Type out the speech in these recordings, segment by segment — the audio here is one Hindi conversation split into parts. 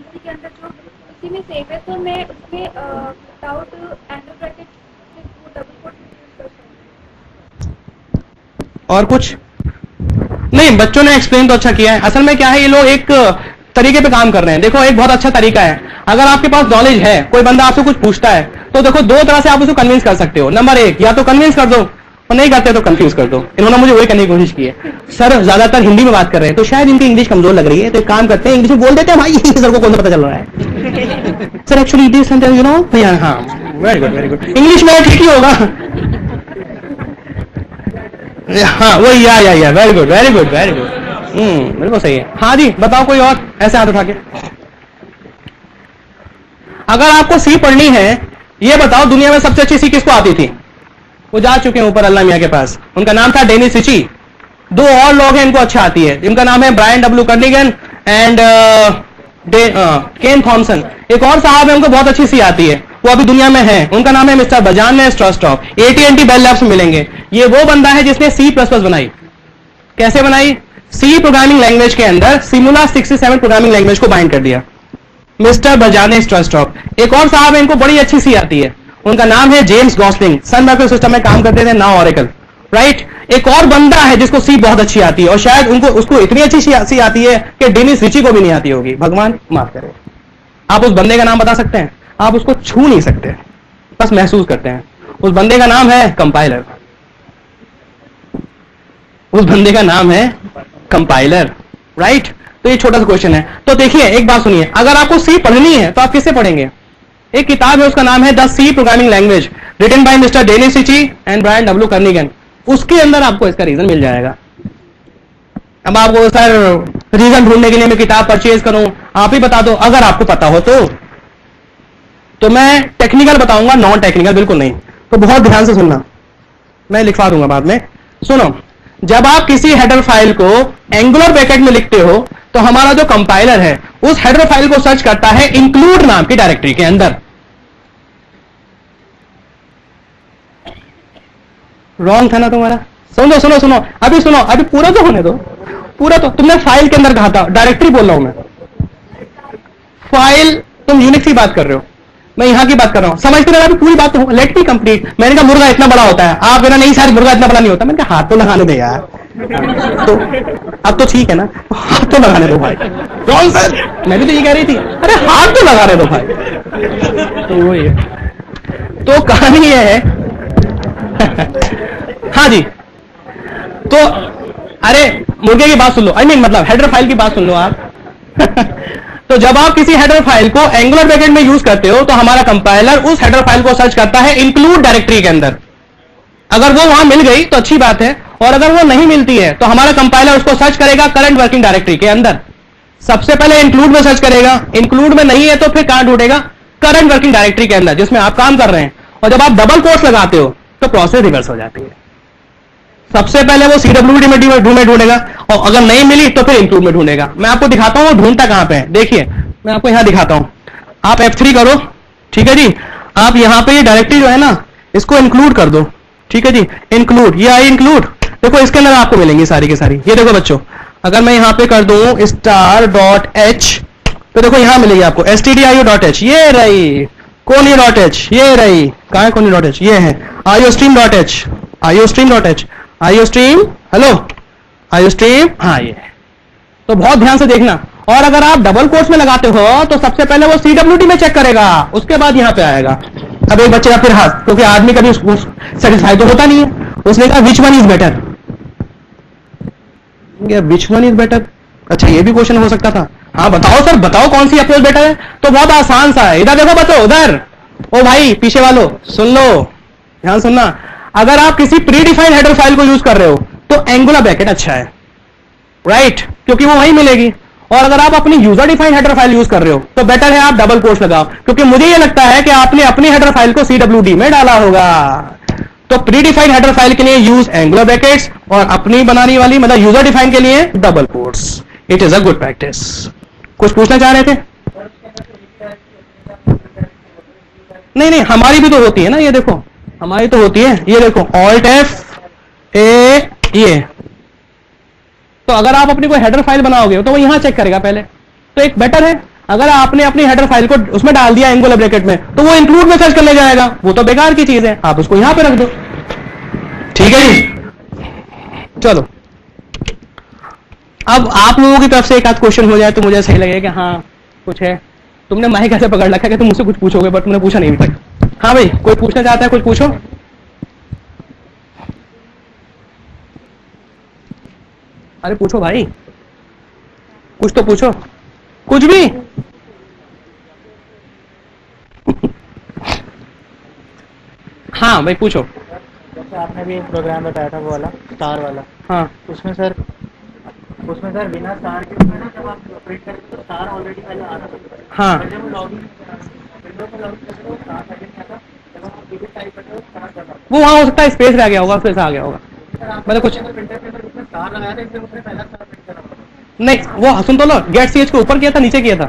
इसी के अंदर जो उसी में सेव है, तो मैं उसमें without angle bracket double quote use कर सकती और कुछ नहीं, बच्चों ने एक्सप्लेन तो अच्छा किया है। असल में क्या है, ये लोग एक तरीके पे काम कर रहे हैं। देखो, एक बहुत अच्छा तरीका है, अगर आपके पास नॉलेज है, कोई बंदा आपसे कुछ पूछता है, तो देखो दो तरह से आप उसको कन्विंस कर सकते हो। नंबर एक, या तो कन्विंस कर दो, और नहीं करते तो कंफ्यूज कर दो। इन्होंने मुझे वही करने की कोशिश की है। सर ज्यादातर हिंदी में बात कर रहे हैं, तो शायद इनकी इंग्लिश कमजोर लग रही है, तो एक काम करते हैं, इंग्लिश में बोल देते हैं भाई, सर को कौन सा पता चल रहा है। Sir actually this sentence you know, हाँ very good very good, English में ठीक ही होगा। हाँ वही, या very good very good very good, बिल्कुल सही है। हाँ जी बताओ, कोई और ऐसे हाथ उठा के। अगर आपको सी पढ़नी है, ये बताओ दुनिया में सबसे अच्छी सी किसको आती थी? वो जा चुके हैं ऊपर अल्लाह मियां के पास, उनका नाम था डेनिस रिची। दो और लोग हैं इनको अच्छा आती है, इनका नाम है Brian W Kernighan and Ken Thompson. एक और साहब है, उनको बहुत अच्छी सी आती है, वो अभी दुनिया में है, उनका नाम है मिस्टर बजान स्ट्रस्टॉफ। AT&T बेल लैब्स में मिलेंगे। ये वो बंदा है जिसने C++ बनाई। कैसे बनाई? सी प्रोग्रामिंग लैंग्वेज के अंदर सिमुला 67 प्रोग्रामिंग लैंग्वेज को बाइंड कर दिया, मिस्टर बजाने स्ट्रस्टॉफ। एक और साहब है, इनको बड़ी अच्छी सी आती है, उनका नाम है James Gosling, Sun micro system में काम करते थे, नाउ ऑरेकल, राइट। एक और बंदा है जिसको सी बहुत अच्छी आती है, और शायद उसको इतनी अच्छी सी आती है कि डेनिस रिची को भी नहीं आती होगी, भगवान माफ करे। आप उस बंदे का नाम बता सकते हैं? आप उसको छू नहीं सकते, बस महसूस करते हैं। उस बंदे का नाम है कंपाइलर। उस बंदे का नाम है कंपाइलर, राइट। तो ये छोटा सा क्वेश्चन है। तो देखिए, एक बात सुनिए, अगर आपको सी पढ़नी है तो आप किससे पढ़ेंगे? एक किताब है, उसका नाम है the C programming language, written by mister Dennis Ritchie and Brian W Kernighan. उसके अंदर आपको इसका रीजन मिल जाएगा। अब आपको सर रीजन ढूंढने के लिए मैं किताब परचेज करूं, आप ही बता दो। अगर आपको पता हो तो मैं टेक्निकल बताऊंगा, नॉन टेक्निकल बिल्कुल नहीं। तो बहुत ध्यान से सुनना, मैं लिखवा दूंगा बाद में। सुनो, जब आप किसी हेडर फाइल को एंगुलर ब्रैकेट में लिखते हो, तो हमारा जो कंपाइलर है उस हेडर फाइल को सर्च करता है इंक्लूड नाम की डायरेक्टरी के अंदर। रॉन्ग था ना तुम्हारा? सुनो सुनो सुनो, अभी सुनो, अभी पूरा तो होने दो। पूरा तो तुमने फाइल के अंदर कहा था, डायरेक्टरी बोल रहा हूं मैं। फाइल, तुम यूनिक्स की बात कर रहे हो, मैं यहां की बात कर रहा हूं, समझते रहे। अभी पूरी बात तो लेट मी कंप्लीट। मैंने कहा मुर्गा इतना बड़ा होता है, आप मेरा नहीं, सारी मुर्गा इतना बड़ा नहीं होता। मैंने कहा हाथ तो लगाने दे यार। तो अब तो ठीक है ना, हाथ तो लगाने दो भाई। कौन सर, मैं भी तो ये कह रही थी, अरे हाथ तो लगाने दो भाई। तो वही है, तो कहानी ये है। हाँ जी, तो अरे मुर्गे की बात सुन लो, आई मीन मतलब हेडर फाइल की बात सुन लो आप। तो जब आप किसी हेडर फाइल को एंगुलर ब्रैकेट में यूज करते हो, तो हमारा कंपाइलर उस हेडर फाइल को सर्च करता है इंक्लूड डायरेक्टरी के अंदर। अगर वो वहां मिल गई तो अच्छी बात है, और अगर वो नहीं मिलती है तो हमारा कंपाइलर उसको सर्च करेगा करंट वर्किंग डायरेक्टरी के अंदर। सबसे पहले इंक्लूड में सर्च करेगा, इंक्लूड में नहीं है तो फिर कहां ढूंढेगा? करंट वर्किंग डायरेक्टरी के अंदर, जिसमें आप काम कर रहे हैं। और जब आप डबल कोट्स लगाते हो तो प्रोसेस रिवर्स हो जाती है। सबसे पहले वो CWD में ढूंढेगा, और अगर नहीं मिली तो फिर इंक्लूड में ढूंढेगा। मैं आपको दिखाता हूं वो ढूंढता कहां पे है। देखिए, मैं आपको यहां दिखाता हूं, आप F3 करो, ठीक है जी। आप यहां पे ये डायरेक्टरी जो है ना, इसको इंक्लूड कर दो, ठीक है जी। इंक्लूड, ये आई इंक्लूड, देखो इसके अंदर आपको मिलेंगी सारी की सारी। ये देखो बच्चों, अगर मैं यहां पे कर दूं star.h, तो देखो यहां मिलेगी आपको stdio.h, ये रही। Kony.h, ये रही। कहां है Kony.h? ये है iostream.h, iostream.h, iostream, hello iostream, हाँ ये है। तो बहुत ध्यान से देखना। और अगर आप डबल कोट्स में लगाते हो तो सबसे पहले वो CWD में चेक करेगा, उसके बाद यहां पे आएगा। अब एक बच्चे का फिर हाथ, क्योंकि आदमी कभी सेटिस्फाई तो होता नहीं है, उसने कहा which one is better. Which one is better, अच्छा ये भी क्वेश्चन हो सकता था। हाँ बताओ सर, बताओ कौन सी अप्रोच बेटर है? तो बहुत आसान सा है, इधर देखो बच्चों, उधर। ओ भाई पीछे वालों सुन लो, ध्यान सुनना। अगर आप किसी प्री डिफाइंड हेडर फाइल को यूज कर रहे हो तो एंगुलर ब्रैकेट अच्छा है, राइट, क्योंकि वो वहीं मिलेगी। और अगर आप अपनी user defined header file use कर रहे हो तो बेटर है आप डबल कोट्स लगाओ, क्योंकि मुझे ये लगता है कि आपने अपनी हेडर फाइल को CWD में डाला होगा। तो प्री डिफाइंड हेडर फाइल के लिए यूज एंगुलर ब्रैकेट्स, और अपनी बनाने वाली मतलब यूजर डिफाइन के लिए double quotes. It is a good practice. कुछ पूछना चाह रहे थे? नहीं नहीं, हमारी भी तो होती है ना, ये देखो हमारी तो होती है, ये देखो Alt F A, ये। तो अगर आप अपनी कोई हेडर फाइल बनाओगे तो वो यहां चेक करेगा पहले, तो एक बेटर है। अगर आपने अपनी हेडर फाइल को उसमें डाल दिया एंगुलर ब्रैकेट में, तो वो इंक्लूड में सर्च करने जाएगा, वो तो बेकार की चीज है, आप उसको यहां पे रख दो। ठीक है जी, चलो अब आप लोगों की तरफ से एक आध क्वेश्चन हो जाए तो मुझे सही लगेगा कि हाँ कुछ है। तुमने माइक ऐसे पकड़ रखा है कि तुम मुझसे कुछ पूछोगे, पर तुमने पूछा नहीं अभी तक। हाँ भाई, कोई पूछना चाहता है, कुछ पूछो। अरे पूछो भाई, कुछ तो पूछो, कुछ भी। हाँ भाई पूछो। जैसे आपने भी एक प्रोग्राम बताया था वो वाला स्टार वाला, हाँ उसमें सर बिना स्टार के ना जब आप ऑपरेट करें तो स्टार ऑलरेडी पहले आ रहा था। हाँ, जब लॉगिन विंडो पर लॉगिन करते हो स्टार पहले नहीं आता, जब आप डिलीट टाइप करते हो स्टार जाता है। वो वहां हो सकता है स्पेस रह गया होगा, फिर से आ गया होगा। सर आप मतलब कुछ प्रिंटर के अंदर उसमें स्टार लगाया था, इसलिए उसने पहला स्टार प्रिंट करा था। नहीं, वो सुन तो लो, गेट सीएच के ऊपर किया था नीचे किया था?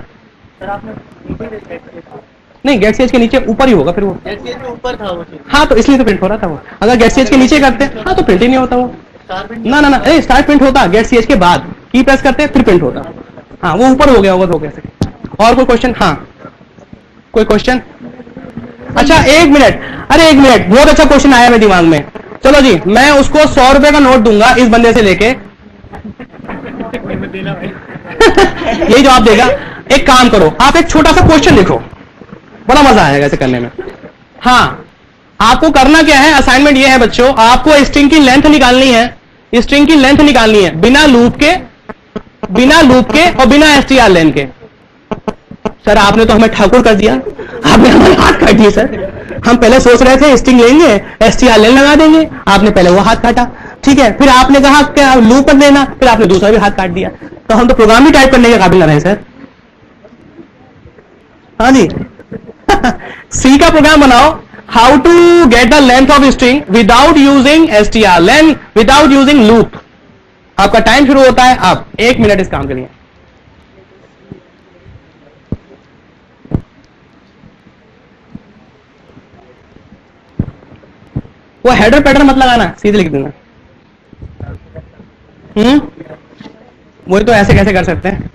सर आपने नीचे देखा, नहीं, गेट सीएच के नीचे ऊपर ही होगा फिर वो। जैसे में ऊपर था वो चीज हाँ तो इसलिए तो प्रिंट हो रहा था वो। अगर गेट सीएच के नीचे करते हाँ तो प्रिंट ही नहीं होता वो। Star print. ना ना ना, अरे स्टार्ट प्रिंट होता गेट सीएच के बाद, की प्रेस करते फिर प्रिंट होता। हाँ वो ऊपर हो गया होगा तो कैसे। और कोई क्वेश्चन? हाँ कोई क्वेश्चन? अच्छा एक मिनट, अरे एक मिनट, बहुत अच्छा क्वेश्चन आया मेरे दिमाग में। चलो जी, मैं उसको 100 रुपए का नोट दूंगा इस बंदे से लेके। यही जवाब देगा। एक काम करो, आप एक छोटा सा क्वेश्चन लिखो, बड़ा मजा आएगा ऐसे करने में। हाँ, आपको करना क्या है, असाइनमेंट ये है बच्चों, आपको स्ट्रिंग की लेंथ निकालनी है। स्ट्रिंग की लेंथ निकालनी है बिना लूप के और बिना एसटीआर लेन के। सर आपने तो हमें ठाकुर कर दिया, आपने हमें हाथ काट दिए सर। हम पहले सोच रहे थे स्ट्रिंग लेंगे एसटीआर लेन लगा देंगे, आपने पहले वो हाथ काटा। ठीक है, फिर आपने कहा क्या लूप कर देना, फिर आपने दूसरा भी हाथ काट दिया। तो हम तो प्रोग्राम ही टाइप करने के काबिल ना रहे सर। हाँ जी। सी का प्रोग्राम बनाओ, how to get the length of string without using STR len, without using loop. आपका टाइम शुरू होता है अब 1 मिनट इस काम के लिए। वो हेडर पैटर्न मत लगाना, सीधे लिख देना। वही तो, ऐसे कैसे कर सकते हैं?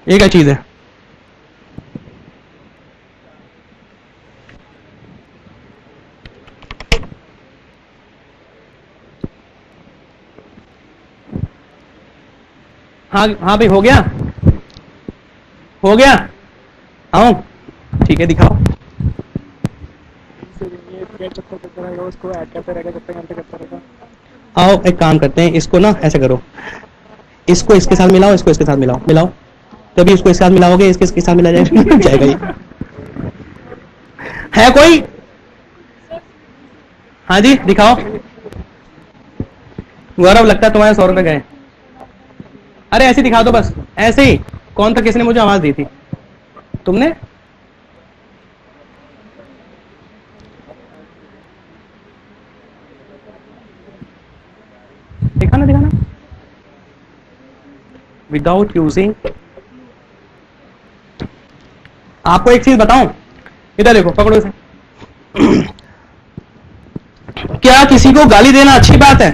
ये क्या चीज है? हाँ हाँ भाई, हो गया हो गया। आओ ठीक है, दिखाओ। उसको ऐड करते रहेगा जब तक घंटे करता रहेगा। आओ एक काम करते हैं, इसको ना ऐसे करो, इसको इसके साथ मिलाओ, इसको इसके साथ मिलाओ, तभी इसको इसके साथ मिलाओगे, इसके साथ मिला जाएगा ये। है कोई? हाँ जी दिखाओ। गौरव लगता है तुम्हारे 100 रुपए गए। अरे ऐसे दिखा दो बस, ऐसे ही। कौन था, किसने मुझे आवाज दी थी? तुमने? दिखाना विदाउट यूजिंग। आपको एक चीज बताऊं, इधर देखो, पकड़ो इसे। क्या किसी को गाली देना अच्छी बात है?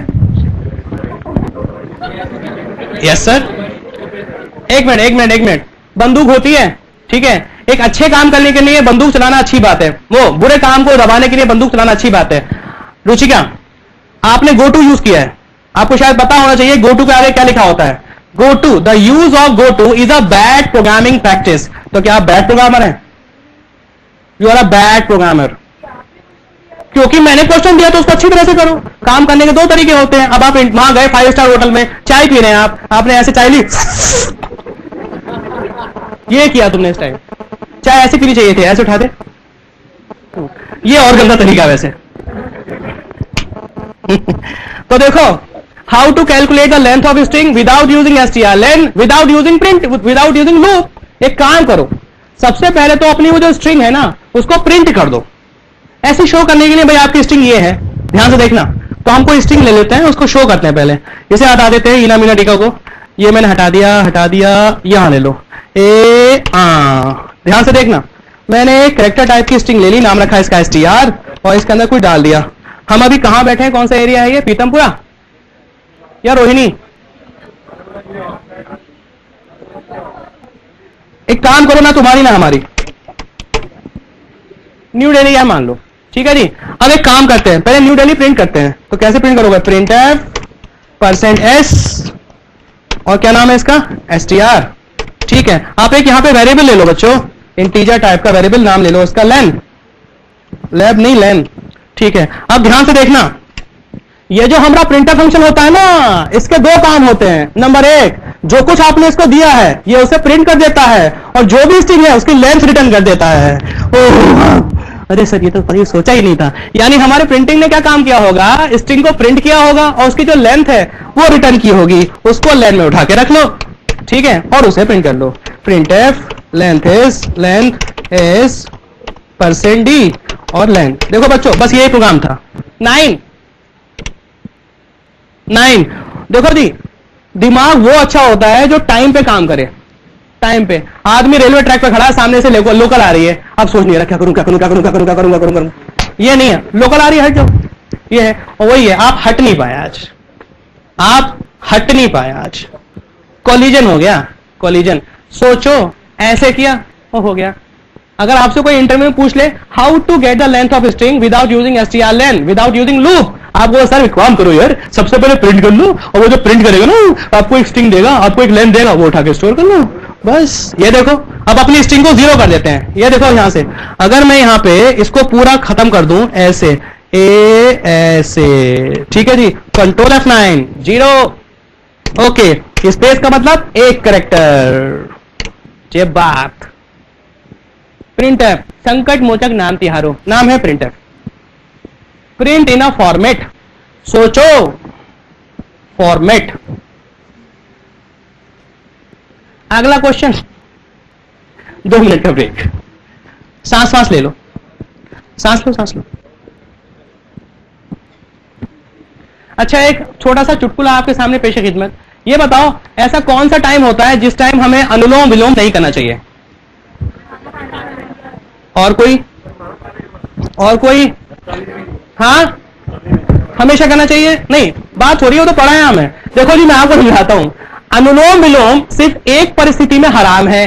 Yes sir. एक मिनट। बंदूक होती है, ठीक है, एक अच्छे काम करने के लिए बंदूक चलाना अच्छी बात है, वो बुरे काम को दबाने के लिए बंदूक चलाना अच्छी बात है। रुचिका, आपने गो टू यूज किया है, आपको शायद पता होना चाहिए गो टू के आगे क्या लिखा होता है। Go to, the use of go to is a bad programming practice. तो क्या आप बैड प्रोग्रामर हैं? You are a bad programmer. क्योंकि मैंने क्वेश्चन दिया तो उसको अच्छी तरह से करो। काम करने के 2 तरीके होते हैं। अब आप वहां गए 5 स्टार होटल में, चाय पी रहे हैं आपने ऐसे चाय ली, ये किया तुमने इस टाइम। चाय ऐसे पीनी चाहिए थी, ऐसे उठा दे, ये और गंदा तरीका वैसे। तो देखो, how to calculate the length of string without using STR len, without using print, without using loop. एक काम करो, सबसे पहले तो अपनी वो जो स्ट्रिंग है ना उसको प्रिंट कर दो, ऐसे शो करने के लिए भाई आपकी स्ट्रिंग ये है, ध्यान से देखना। तो हम कोई स्ट्रिंग ले लेते हैं, उसको शो करते हैं पहले। इसे हटा देते हैं, इना मीना टीका को, ये मैंने हटा दिया, यहां ले लो। ध्यान से देखना, मैंने एक कैरेक्टर टाइप की स्ट्रिंग ले ली, नाम रखा इसका एसटीआर। और इसके अंदर कुछ डाल दिया। हम अभी कहां बैठे हैं, कौन सा एरिया है ये, पीतमपुरा या रोहिणी? एक काम करो ना, तुम्हारी ना हमारी, न्यू दिल्ली या मान लो, ठीक है जी। अब एक काम करते हैं, पहले न्यू दिल्ली प्रिंट करते हैं। तो कैसे प्रिंट करोगे, प्रिंट %s और क्या नाम है इसका, str, ठीक है। आप एक यहां पे वेरिएबल ले लो बच्चों, इंटीजर टाइप का वेरिएबल नाम ले लो इसका, लेन, लैब नहीं लेन, ठीक है। अब ध्यान से देखना, ये जो हमारा प्रिंटर फंक्शन होता है ना, इसके दो काम होते हैं। नंबर एक, जो कुछ आपने इसको दिया है ये उसे प्रिंट कर देता है, और जो भी स्ट्रिंग है उसकी लेंथ रिटर्न कर देता है। ओह अरे सर, ये तो कभी सोचा ही नहीं था। यानी हमारे प्रिंटिंग ने क्या काम किया होगा, स्ट्रिंग को प्रिंट किया होगा और उसकी जो लेंथ है वो रिटर्न की होगी, उसको लेन में उठा के रख लो, ठीक है, और उसे प्रिंट कर लो। Printf length is %d और लेंथ। देखो बच्चों, बस यही प्रोग्राम था। 9 देखो जी, दिमाग वो अच्छा होता है जो टाइम पे काम करे। टाइम पे आदमी रेलवे ट्रैक पे खड़ा है, सामने से लोकल आ रही है, अब सोच नहीं रहा क्या करूं क्या करूं क्या करूं क्या करूं क्या करूं क्या करूं, ये नहीं है, लोकल आ रही है, हट जाओ, ये है। और वही है, आप हट नहीं पाए आज, आप हट नहीं पाए आज, कोलिजन हो गया, कोलिजन। सोचो ऐसे किया, वो हो गया। अगर आपसे कोई इंटरव्यू में पूछ ले, how to get the length of string without using strlen, without using loop, आप वो सर एक काम करो यार, सबसे पहले प्रिंट कर लो, और वो जो प्रिंट करेगा ना आपको एक स्ट्रिंग देगा, आपको एक लेंथ देगा, वो उठा के स्टोर कर लो, बस। ये देखो, अब अपनी स्ट्रिंग को 0 कर देते हैं। ये देखो यहां से, अगर मैं यहां पे इसको पूरा खत्म कर दूं ऐसे, ऐसे, ठीक है जी, कंट्रोल F9, 0, ओके। स्पेस का मतलब एक कैरेक्टर, ये बात। प्रिंटर, संकट मोचक नाम तिहारो, नाम है printer. Print in a format, सोचो फॉर्मेट। अगला क्वेश्चन, 2 मिनट का ब्रेक, सांस ले लो, सांस लो। अच्छा, एक छोटा सा चुटकुला आपके सामने पेश है खिदमत। ये बताओ, ऐसा कौन सा टाइम होता है जिस टाइम हमें अनुलोम विलोम नहीं करना चाहिए? और कोई? हाँ, हमेशा करना चाहिए? नहीं, बात हो रही है, तो पढ़ा है हमें। देखो जी, मैं आपको समझाता हूं। अनुलोम विलोम सिर्फ एक परिस्थिति में हराम है,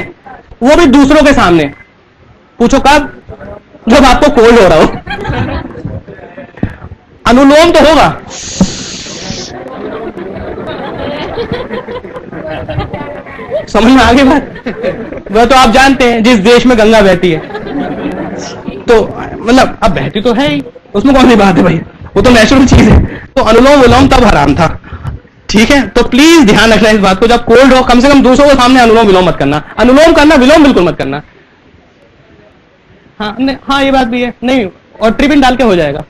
वो भी दूसरों के सामने। पूछो कब? जब आपको कोल्ड हो रहा हो। अनुलोम तो होगा, समझ में आ गई बात? वह तो आप जानते हैं, जिस देश में गंगा बहती है, तो मतलब अब बहती तो है ही, उसमें कौन सी बात है भाई, वो तो नेचुरल चीज है। तो अनुलोम विलोम तब हराम था, ठीक है। तो प्लीज ध्यान रखना इस बात को, जब कोल्ड हो कम से कम दूसरों के सामने अनुलोम विलोम मत करना। अनुलोम करना, विलोम बिल्कुल मत करना। हाँ, ये बात भी है। नहीं, और ट्रिपिन डाल के हो जाएगा,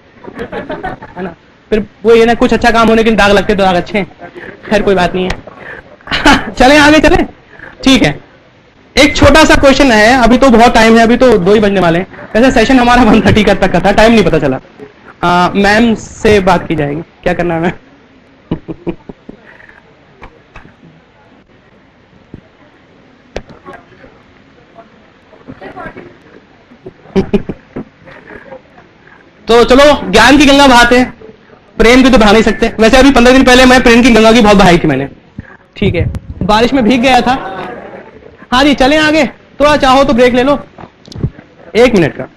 है ना। फिर वो ये ना, कुछ अच्छा काम होने के लिए दाग लगते तो दाग अच्छे हैं। खैर कोई बात नहीं है। चलें आगे चलें, ठीक है। एक छोटा सा क्वेश्चन है, अभी तो बहुत टाइम है, अभी तो 2 ही बजने वाले हैं। वैसे सेशन हमारा 1:30 तक का था, टाइम नहीं पता चला। मैम से बात की जाएगी, क्या करना है मैम? तो चलो, ज्ञान की गंगा बहाते हैं, प्रेम की तो बहा नहीं सकते। वैसे अभी 15 दिन पहले मैं प्रेम की गंगा की बहुत बहाई थी मैंने, ठीक है। बारिश में भीग गया था। हाँ जी, चलें आगे। थोड़ा चाहो तो ब्रेक ले लो, 1 मिनट का।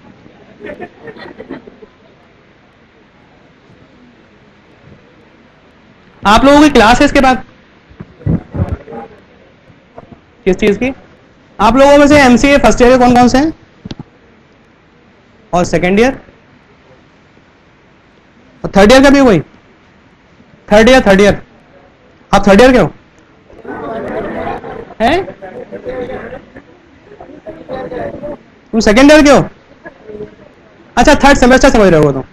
आप लोगों की क्लास है इसके बाद? किस चीज की? आप लोगों में से एमसीए फर्स्ट ईयर के कौन कौन से हैं? और सेकेंड ईयर और थर्ड ईयर का भी? वही थर्ड ईयर। आप थर्ड ईयर के हो? हैं? तुम सेकेंड ईयर के हो? अच्छा, थर्ड सेमेस्टर समझ रहे हो तुम।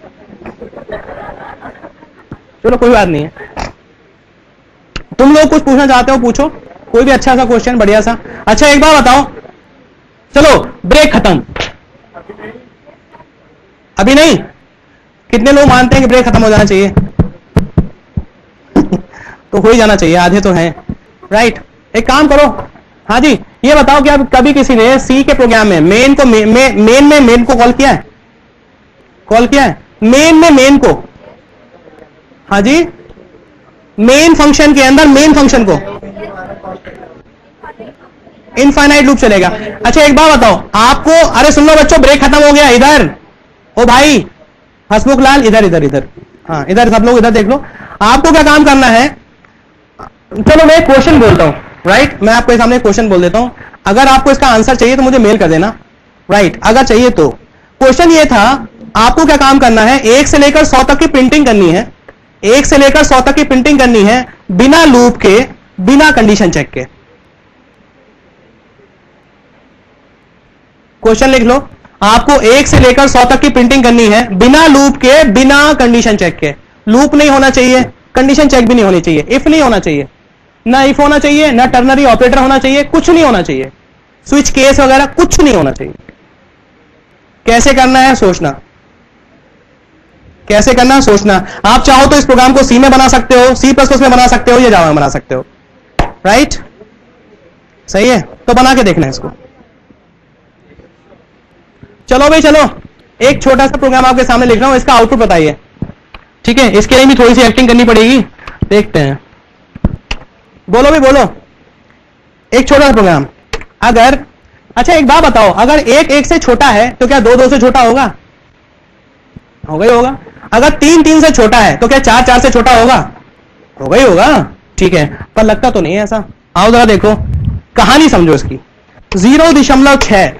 चलो कोई बात नहीं है। तुम लोग कुछ पूछना चाहते हो पूछो, कोई भी अच्छा सा क्वेश्चन, बढ़िया सा। अच्छा, एक बार बताओ, चलो ब्रेक खत्म। अभी नहीं? कितने लोग मानते हैं कि ब्रेक खत्म हो जाना चाहिए? तो हो ही जाना चाहिए, आधे तो हैं, राइट। एक काम करो, हाँ जी, ये बताओ कि कभी किसी ने सी के प्रोग्राम में मेन को मेन को कॉल किया है? मेन में मेन को, हाँ जी, मेन फंक्शन के अंदर मेन फंक्शन को इनफाइनाइट लूप चलेगा। अच्छा एक बात बताओ आपको, अरे सुन लो बच्चों, ब्रेक खत्म हो गया, इधर ओ भाई हसमुख लाल, इधर इधर इधर, हाँ इधर सब लोग इधर देख लो। आपको क्या काम करना है, चलो मैं एक क्वेश्चन बोलता हूं, राइट, मैं आपके सामने क्वेश्चन बोल देता हूं, अगर आपको इसका आंसर चाहिए तो मुझे मेल कर देना, राइट, अगर चाहिए तो। क्वेश्चन ये था, आपको क्या काम करना है, 1 से लेकर 100 तक की प्रिंटिंग करनी है, 1 से लेकर 100 तक की प्रिंटिंग करनी है बिना लूप के, बिना कंडीशन चेक के। क्वेश्चन लिख लो, आपको 1 से लेकर 100 तक की प्रिंटिंग करनी है बिना लूप के, बिना कंडीशन चेक के। लूप नहीं होना चाहिए, कंडीशन चेक भी नहीं होनी चाहिए, इफ नहीं होना चाहिए, ना इफ होना चाहिए, ना टर्नरी ऑपरेटर होना चाहिए, कुछ नहीं होना चाहिए, स्विच केस वगैरह कुछ नहीं होना चाहिए। कैसे करना है सोचना, कैसे करना है सोचना। आप चाहो तो इस प्रोग्राम को सी में बना सकते हो, C++ में बना सकते हो, या जावा में बना सकते हो, राइट, सही है, तो बना के देखना है इसको। चलो भाई चलो, एक छोटा सा प्रोग्राम आपके सामने लिख रहा हूं, इसका आउटपुट बताइए, ठीक है, इसके लिए भी थोड़ी सी एक्टिंग करनी पड़ेगी, देखते हैं, बोलो भी बोलो। एक छोटा सा प्रोग्राम, अगर, अच्छा एक बात बताओ, अगर 1 1 से छोटा है तो क्या 2 2 से छोटा होगा, होगा ही होगा। अगर 3 3 से छोटा है तो क्या 4 4 से छोटा होगा, होगा ही होगा, ठीक है, पर लगता तो नहीं है ऐसा। आओ जरा देखो, कहानी समझो इसकी। 0.6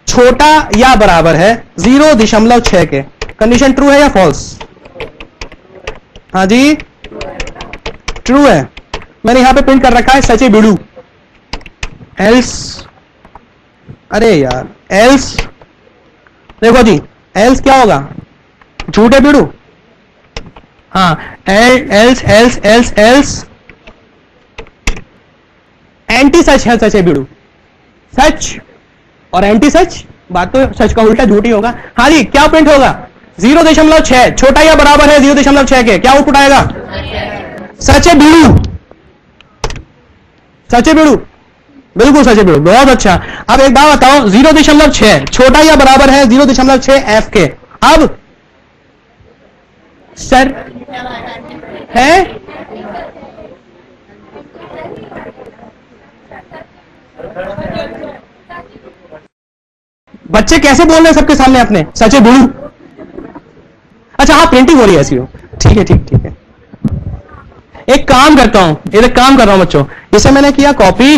छोटा या बराबर है 0.6 के, कंडीशन ट्रू है या फॉल्स, हाँ जी ट्रू है, मैंने यहां पे प्रिंट कर रखा है सच ए बिड़ू, एल्स, अरे यार एल्स, देखो जी एल्स क्या होगा, झूठे बिड़ू, हाँ एल्स एल्स एल्स एल्स, एंटी सच है सच ए बिड़ू, सच और एंटी सच, बात तो सच का उल्टा झूठ ही होगा। हाँ जी क्या प्रिंट होगा, 0.6 छोटा या बराबर है 0.6 के, क्या आउटपुट आएगा, सचे बिड़ू, सचे बिड़ू, बिल्कुल सचे बिड़ू, बहुत अच्छा। अब एक बात बताओ, 0.6 छोटा या बराबर है 0.6 एफ के, अब सर है, बच्चे कैसे बोल रहे हैं सबके सामने अपने, सचे बिड़ू, अच्छा हाँ प्रिंटिंग हो रही है ऐसी हो, ठीक है ठीक ठीक है। एक काम करता हूं, एक काम कर रहा हूं बच्चों, इसे मैंने किया कॉपी,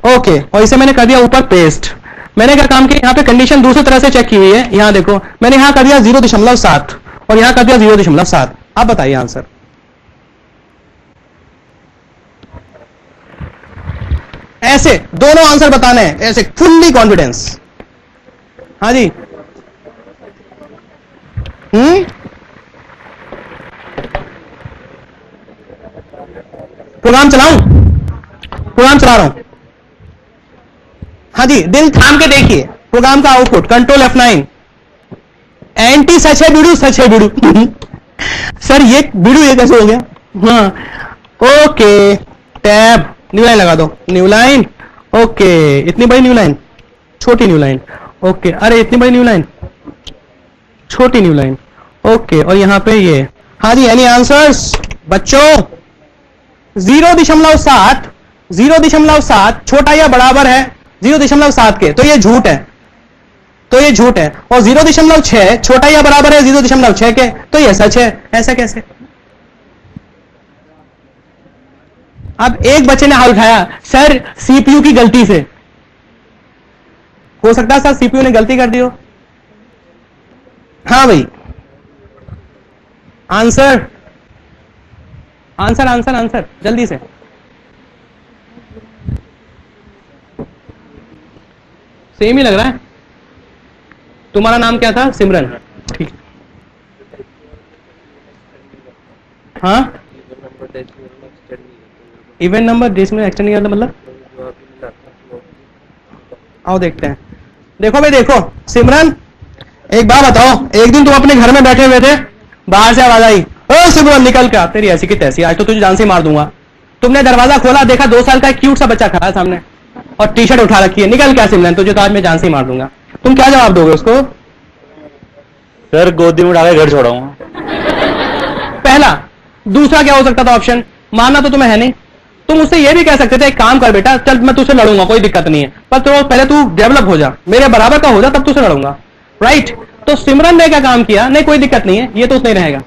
ओके, और इसे मैंने कर दिया ऊपर पेस्ट। मैंने क्या काम किया, यहां पे कंडीशन दूसरी तरह से चेक की हुई है, यहां देखो मैंने यहां कर दिया 0.7 और यहां कर दिया 0.7। आप बताइए आंसर, ऐसे दोनों आंसर बताने हैं, ऐसे फुल्ली कॉन्फिडेंस, हाँ जी, प्रोग्राम चलाऊं, प्रोग्राम चला रहा हूं, हाँ जी दिल थाम के देखिए प्रोग्राम का आउटपुट, कंट्रोल F9, एंटी सच है बिड़ू, सच है बिड़ू सर ये बिड़ू ये कैसे हो गया, हाँ ओके, टैब न्यू लाइन लगा दो, न्यू लाइन, ओके, इतनी बड़ी न्यू लाइन, छोटी न्यू लाइन, ओके, अरे इतनी बड़ी न्यू लाइन, छोटी न्यू लाइन, ओके, और यहां पे ये, हाँ जी एनी आंसर्स बच्चों, 0.7 0.7 छोटा या बराबर है 0.7 के, तो ये झूठ है, तो ये झूठ है, और 0.6 छोटा या बराबर है 0.6 के, तो ये सच है, ऐसा कैसे। अब एक बच्चे ने हाथ उठाया, सर सीपीयू की गलती से, हो सकता है सर सीपीयू ने गलती कर दी हो, हाँ भाई आंसर आंसर आंसर आंसर जल्दी से, सेम ही लग रहा है। तुम्हारा नाम क्या था, सिमरन, ठीक, हाँ इवेंट नंबर डेसिमल एक्सटेंड नहीं करता मतलब, आओ देखते हैं। देखो भाई देखो सिमरन, एक बात बताओ, एक दिन तुम अपने घर में बैठे हुए थे, बाहर से आवाज आई, ओ सिमरन निकल के, तेरी ऐसी की तैसी, आज तो तुझे जान से मार दूंगा। तुमने दरवाजा खोला, देखा 2 साल का एक क्यूट सा बच्चा खड़ा है सामने और टी शर्ट उठा रखी है, निकल क्या सिमरन, तुझे तो आज मैं जान से ही मार दूंगा। तुम क्या जवाब दोगे उसको, सर गोदी में उठा के घर छोड़ाऊंगा। पहला। दूसरा क्या हो सकता था ऑप्शन? मानना तो तुम्हें है नहीं, तुम उससे ये भी कह सकते थे एक काम कर बेटा, चल मैं तुझसे लड़ूंगा, कोई दिक्कत नहीं है, पर तो पहले तू डेवलप हो जा, मेरे बराबर का हो जा, तब तुझसे लड़ूंगा, राइट? तो सिमरन ने क्या काम किया? नहीं कोई दिक्कत नहीं है, ये तो नहीं रहेगा,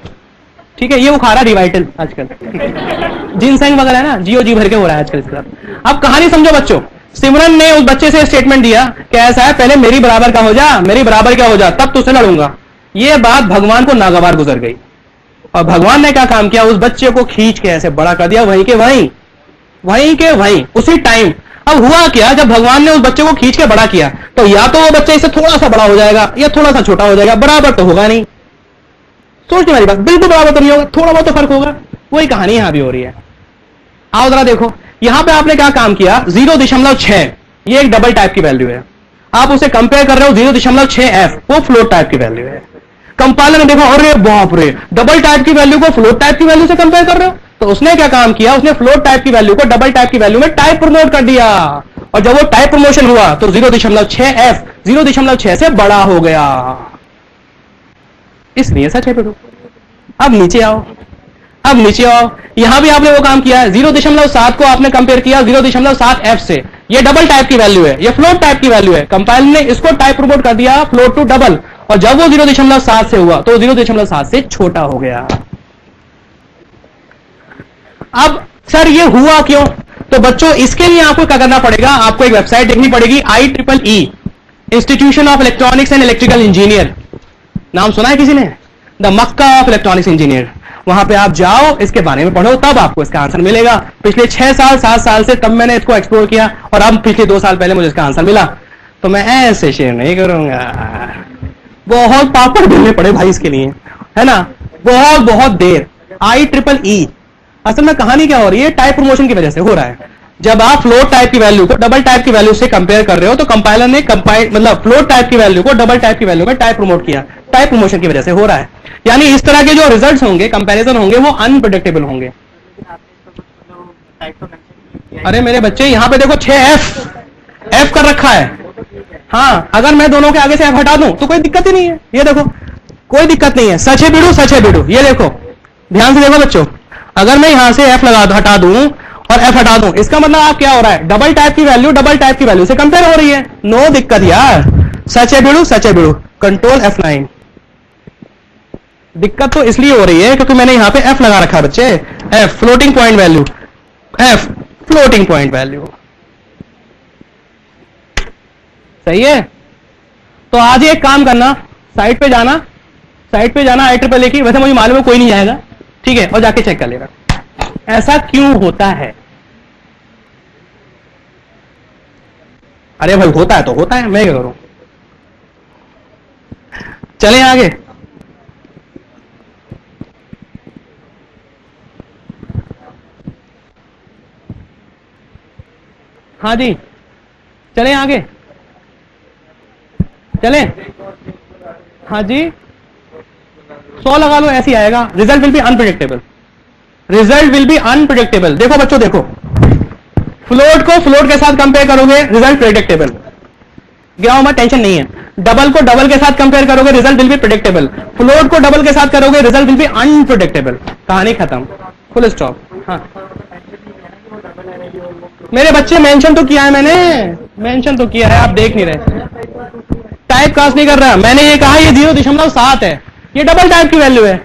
ठीक है, ये वो खा रहा रिवाइटल आजकल, जिनसेंग वगैरह है ना, जियो जी भर के हो रहा है आजकल इसके साथ। अब कहानी समझो बच्चों, सिमरन ने उस बच्चे से स्टेटमेंट दिया कि ऐसा है, पहले मेरी बराबर का हो जा, मेरी बराबर क्या हो जा, तब तुझसे लड़ूंगा। ये बात भगवान को नागवार गुजर गई, और भगवान ने क्या काम किया? उस बच्चे को खींच के ऐसे बड़ा कर दिया, वहीं के वहीं उसी टाइम। अब हुआ क्या, जब भगवान ने उस बच्चे को खींच के बड़ा किया, तो या तो वो बच्चा इससे थोड़ा सा बड़ा हो जाएगा या थोड़ा सा छोटा हो जाएगा, बराबर तो होगा नहीं। सोच मेरी बात, बिल्कुल बराबर तो नहीं होगा, थोड़ा बहुत तो फर्क होगा। वही कहानी यहां भी हो रही है। आओ जरा देखो, यहां पे आपने क्या काम किया? 0.6 ये एक डबल टाइप की वैल्यू है, आप उसे कंपेयर कर रहे हो 0.6f, वो फ्लोट टाइप की वैल्यू है। कंपाइलर ने देखा, अरे बाप रे, डबल टाइप की वैल्यू को फ्लोट टाइप की वैल्यू से कंपेयर कर रहे हो, तो उसने क्या काम किया? उसने फ्लोट टाइप की वैल्यू को डबल टाइप की वैल्यू में टाइप प्रमोट कर दिया, और जब वो टाइप प्रमोशन हुआ तो 0.6f 0.6 से बड़ा हो गया, इसलिए सच है बेटो। अब नीचे आओ, यहां भी आपने वो काम किया है, 0.7 को आपने कंपेयर किया 0.7f से, ये डबल टाइप की वैल्यू है, ये फ्लोट टाइप की वैल्यू है, कंपाइलर ने इसको टाइप प्रमोट कर दिया फ्लोट टू डबल, और जब वो 0.7 से हुआ तो 0.7 से छोटा हो गया। अब सर ये हुआ क्यों? तो बच्चों इसके लिए आपको क्या करना पड़ेगा? आपको एक वेबसाइट देखनी पड़ेगी, IEEE institution of electronics and electrical engineer, नाम सुना है किसी ने? The Mecca of electronics engineer. वहां पे आप जाओ, इसके बारे में पढ़ो, तब आपको इसका आंसर मिलेगा। पिछले 6 साल 7 साल से तब मैंने इसको एक्सप्लोर किया, और अब पिछले 2 साल पहले मुझे इसका आंसर मिला, तो मैं ऐसे शेयर नहीं करूंगा। बहुत पापड़ बेलने पड़े भाई इसके लिए, है ना, बहुत देर। IEEE असल में कहानी क्या हो रही है? टाइप प्रमोशन की वजह से हो रहा है। जब आप फ्लोट टाइप की वैल्यू को डबल टाइप की वैल्यू से कंपेयर कर रहे हो, तो कंपाइलर ने मतलब फ्लोट टाइप की वैल्यू को डबल टाइप की वैल्यू में टाइप प्रमोट किया, टाइप प्रमोशन की वजह से हो रहा है। यानी इस तरह के जो रिजल्ट्स होंगे, कंपैरिजन होंगे, वो अनप्रेडिक्टेबल होंगे। अरे मेरे बच्चे, यहां पे देखो 6f कर रखा है, हाँ, अगर मैं दोनों के आगे से f हटा दूं तो कोई दिक्कत ही नहीं है, ये देखो कोई दिक्कत नहीं है, सच है बिडू, ये देखो ध्यान से देखो बच्चों, अगर मैं यहां से f हटा दूं और f हटा दूं, इसका मतलब आप क्या हो रहा है? डबल टाइप की वैल्यू डबल टाइप की वैल्यू से कंपेयर हो रही है, नो दिक्कत यार, सच है बिडू, कंट्रोल F9। दिक्कत तो इसलिए हो रही है क्योंकि मैंने यहां पे f लगा रखा है बच्चे, f floating point value, f floating point value, सही है। तो आज एक काम करना, साइट पे जाना IEEE की, वैसे मुझे मालूम है कोई नहीं जाएगा, ठीक है, और जाके चेक कर लेना ऐसा क्यों होता है। अरे भाई होता है तो होता है, मैं क्या करूं। चलें आगे। हाँ जी, चलें आगे, चलें। हाँ जी, 100 लगा लो, ऐसे ही आएगा। Result will be unpredictable. देखो बच्चों, देखो, फ्लोट को फ्लोट के साथ कंपेयर करोगे, रिजल्ट प्रेडिक्टेबल, गिराओ मत, टेंशन नहीं है। डबल को डबल के साथ कंपेयर करोगे, result will be predictable. Float को डबल के साथ करोगे, रिजल्ट विल बी अनप्रेडिक्टेबल। कहानी खत्म, फुल स्टॉप। हाँ मेरे बच्चे, मेंशन तो किया है मैंने, मेंशन तो किया है, आप देख नहीं रहे, टाइप कास्ट नहीं कर रहा। मैंने ये कहा ये 0.7 है, ये डबल टाइप की वैल्यू है।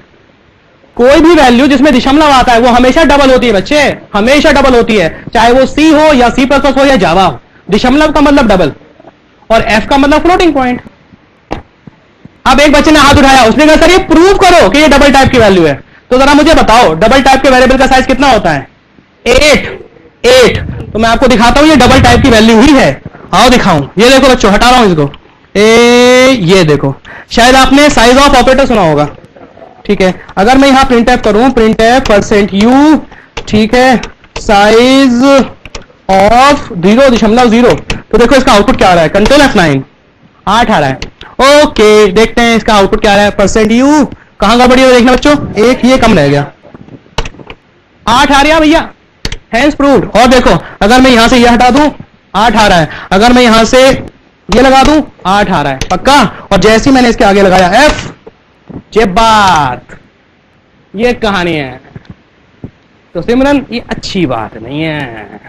कोई भी वैल्यू जिसमें दशमलव आता है वो हमेशा डबल होती है बच्चे, हमेशा डबल होती है, चाहे वो C हो या C++ हो या जावा हो। दशमलव का मतलब डबल, और F का मतलब फ्लोटिंग पॉइंट। अब एक बच्चे ने हाथ उठाया, उसने कहा सर ये प्रूव करो कि ये डबल टाइप की वैल्यू है। तो जरा मुझे बताओ, डबल टाइप के वेरिएबल का साइज कितना होता है? 8। तो मैं आपको दिखाता हूं ये डबल टाइप की वैल्यू ही है। आओ दिखाऊं, ये देखो बच्चों, हटा रहा हूं इसको, ये देखो, शायद आपने साइज ऑफ ऑपरेटर सुना होगा, ठीक है। अगर मैं यहां प्रिंटफ करूं, प्रिंटफ %u, ठीक है, साइज ऑफ 0.0, तो देखो इसका आउटपुट क्या आ रहा है? कंट्रोल F9, 8 आ रहा है। ओके, देखते हैं इसका आउटपुट क्या आ रहा है। %u कहां गड़बड़ी है देखना बच्चों, एक ये कम रह गया, 8 आ रहा भैया, हैंस प्रूव्ड। और देखो, अगर मैं यहां से ये हटा दूं, 8 आ रहा है। अगर मैं यहां से ये लगा दूं, 8 आ रहा है, पक्का। और जैसे ही मैंने इसके आगे लगाया F, ये बात, ये कहानी है। तो सिमरन ये अच्छी बात नहीं है,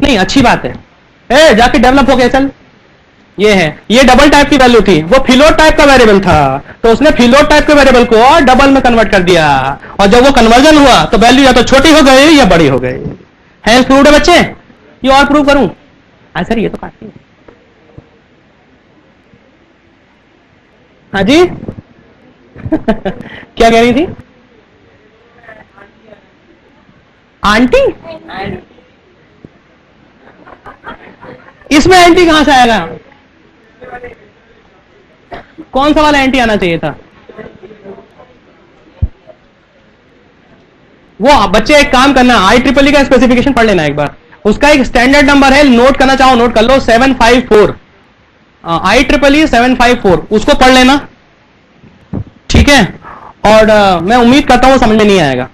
नहीं अच्छी बात है। ए जाके डेवलप हो गया, चल। ये है, ये डबल टाइप की वैल्यू थी, वो फ्लोट टाइप का वेरिएबल था, तो उसने फ्लोट टाइप के वेरिएबल को डबल में कन्वर्ट कर दिया, और जब वो कन्वर्जन हुआ तो वैल्यू या तो छोटी हो गई या बड़ी हो गई। है प्रूव्ड है बच्चे? ये और प्रूव करूं? सर ये तो काफी है। हाँ जी क्या कह रही थी? आंटी? इसमें एंटी कहां से आएगा? कौन सा वाला एंटी आना चाहिए था? वो बच्चे एक काम करना, IEEE का स्पेसिफिकेशन पढ़ लेना एक बार। उसका एक स्टैंडर्ड नंबर है, नोट करना चाहो नोट कर लो, 754। IEEE 754, उसको पढ़ लेना, ठीक है। और मैं उम्मीद करता हूं समझ में नहीं आएगा।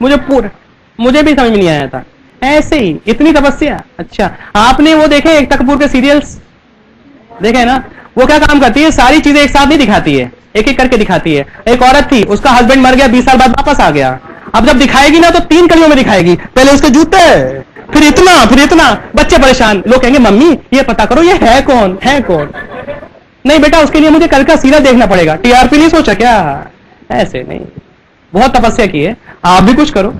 मुझे भी समझ में नहीं आया था, ऐसे ही इतनी तपस्या। अच्छा, आपने वो देखे एकता कपूर के सीरियल्स देखे ना? वो क्या काम करती है, सारी चीजें एक साथ नहीं दिखाती है, एक एक करके दिखाती है। एक औरत थी, उसका हस्बैंड मर गया, 20 साल बाद वापस आ गया। अब जब दिखाएगी ना तो 3 कलियों में दिखाएगी, पहले उसके जूते, फिर इतना, बच्चे परेशान। लोग कहेंगे मम्मी ये पता करो ये है कौन, है कौन। नहीं बेटा, उसके लिए मुझे कल का सीरियल देखना पड़ेगा। TRP नहीं सोचा क्या? ऐसे नहीं, बहुत तपस्या की है। आप भी कुछ करो,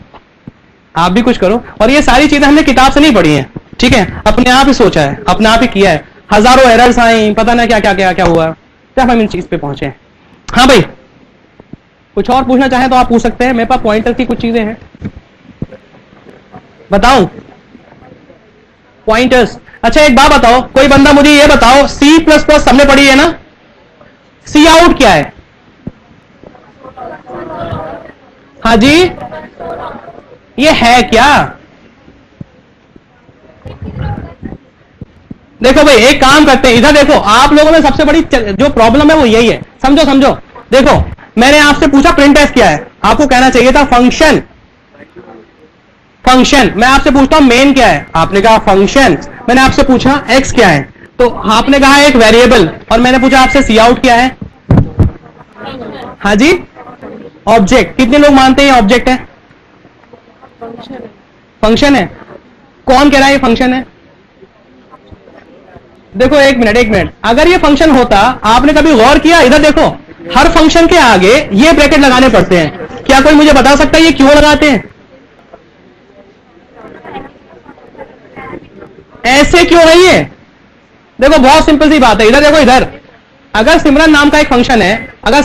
आप भी कुछ करो। और ये सारी चीजें हमने किताब से नहीं पढ़ी है, ठीक है, अपने आप ही सोचा है, अपने आप ही किया है। हजारों एरर्स आई, पता ना क्या क्या क्या क्या हुआ, तब हम इन चीज पे पहुंचे। हाँ भाई, कुछ और पूछना चाहें तो आप पूछ सकते हैं, मेरे पास पॉइंटर की कुछ चीजें हैं, बताऊं? पॉइंटर्स। अच्छा एक बात बताओ, कोई बंदा मुझे ये बताओ, C++ सबने पढ़ी है ना? सी आउट क्या है? हाँ जी, ये है क्या? देखो भाई, एक काम करते हैं, इधर देखो, आप लोगों में सबसे बड़ी जो प्रॉब्लम है वो यही है। समझो, देखो मैंने आपसे पूछा प्रिंट एफ क्या है, आपको कहना चाहिए था फंक्शन। मैं आपसे पूछता हूं मेन क्या है, आपने कहा फंक्शन। मैंने आपसे पूछा एक्स क्या है, तो आपने कहा एक वेरिएबल, और मैंने पूछा आपसे सी आउट क्या है? हाँ जी, ऑब्जेक्ट। कितने लोग मानते हैं ऑब्जेक्ट है? फंक्शन है। कौन कह रहा है ये फंक्शन है? देखो एक मिनट, अगर ये फंक्शन होता, आपने कभी गौर किया? इधर देखो, हर फंक्शन के आगे ये ब्रैकेट लगाने पड़ते हैं। क्या कोई मुझे बता सकता है ये क्यों लगाते हैं? ऐसे क्यों है ये? देखो बहुत सिंपल सी बात है, इधर देखो, इधर अगर सिमरन नाम का एक फंक्शन है, अगर